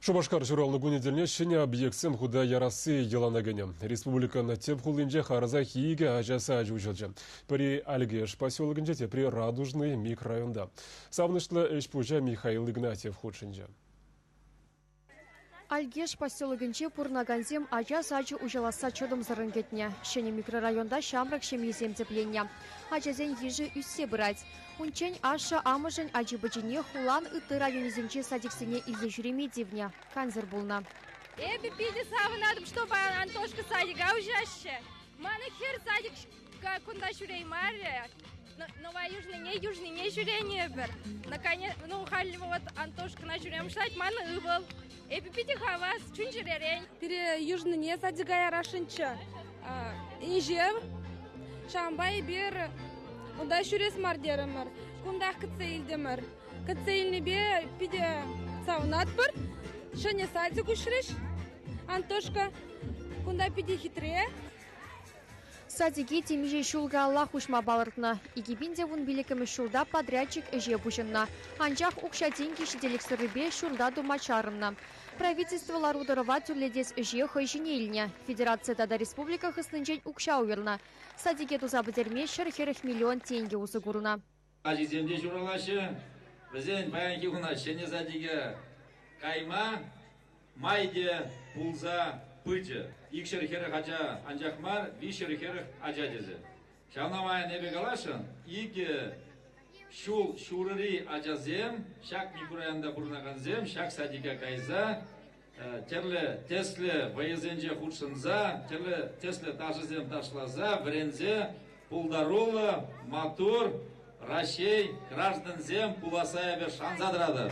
Шубашкар журалы гунеделне шыне объектсен худа ярасы еланагене. Республиканы теп хулинже харза хиге ажаса ажу жылжы. При Альгеш поселогынже тепри Радужный микрорайонда. Савнышлы эшпужа Михаил Игнатьев худшынже. Альгеш поселогынче пурнаганзем ажас ажы ужаласа чодым зарынгетне. Шене микрорайонда шамрак шемьезем тепленне. Ажазен ежи үссе брать. Унчень аша амыжын ажы бычыне хулан ыты районеземче садиксене иле жүремедевне. Канзер булна. Эбе пиди савынадым, чтобы Антошка садика ужаще. Маны хер садик кунда шурей маре. Новая южный не жюрение бер. Наконец, халли вот Антошка на жюрем шать, маны ыбыл. Эпипити хавас, чунчерерень. Пере южный не садигая рашинча. Инжев, шамбай бер, уда шурес мардерымыр. Кундах кыцейлдемыр. Кыцейлни бе пиде саунат бір. Шане садик ушреш. Антошка, кунда пиде хитре. Садиги темиже шулга Аллах ушма балыртна. Игибинде вун биликами шулда подрядчик эже бушынна. Анчах укша деньги шиделик сырыбе шулда думачарынна. Правительство ларудырова тюрледес эже хайшине илне. Федерация тада республика хыснынчен укша уверна. Садиге туза бідерме шерхерых миллион тенге усыгурна. Азиземде журалашы, бізен баянки хуна шене садиге кайма, майде, пулза, пыджы. Икшер херых ача анжахмар, вишер херых ача дезі. Шавнамая небе галашын, иге шул шурыри ачазем, шак микрорайонда бурнаганзем, шак садига кайза, терлі теслі вайызенже худшынза, терлі теслі ташызем ташлаза, врензе, пулдарулы, матур, рашей, гражданзем, пуласаябе шанзадырады.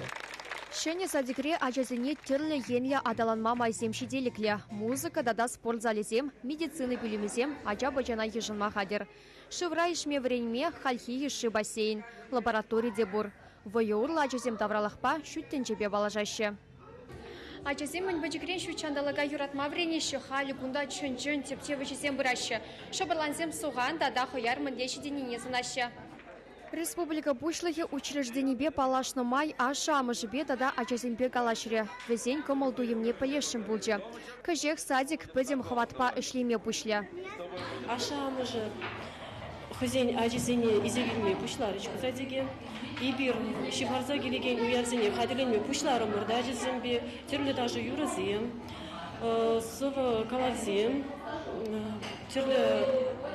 Шене садикре ажазине терлі енле адаланма майзем шиделікле. Музыка дада спортзалезем, медицины білімізем, ажа бачана ежынма хадер. Шывра ишме вренме хальхи еші бассейн, лабораторий дебур. Вайоурла ажазем тавралахпа шүттенчебе балажаще. Ажазем мін бачикрен шүтчандалага юратма вренеші халі кунда чын-чын тепчевішізем бұрашы. Шабырланзем суған дада хояр міндеші деніне санашы. Республика бушлығы учрежденебе палашны май аша амыжыбе дада ачазембе галашыре. Везен комалду емне палешім бұлжы. Кажек садик пөдем хватпа ішлеме бушле. Аша амыжы хызен ачазене изегілме бушларычку садиге. Ибир шихарза келеген уярзене хадиленме бушларым ұрда ачазембе. Терлі даже юразем, сывы калавзем, терлі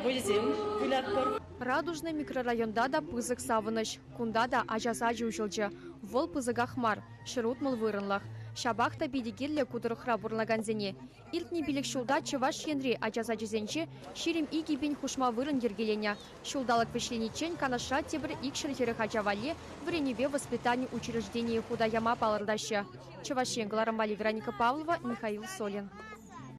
бойзем гулят бар. Радужный микрорайонда да пызык савыныш. Кунда да ажасажы ушылчы. Вол пызыгах мар. Шырутмыл вырынлах. Шабахта бидигерле кудырыхра бурлаганзене. Илтни билик шулда чываш янри ажасажызенче ширим игибин хушма вырын ергеленя. Шулдалык вишленичен канаша тебір икшірхерых ажавале вреневе воспитание учреждения худа яма палырдашы. Чываш енгыларым Вероника Павлова, Михаил Солин.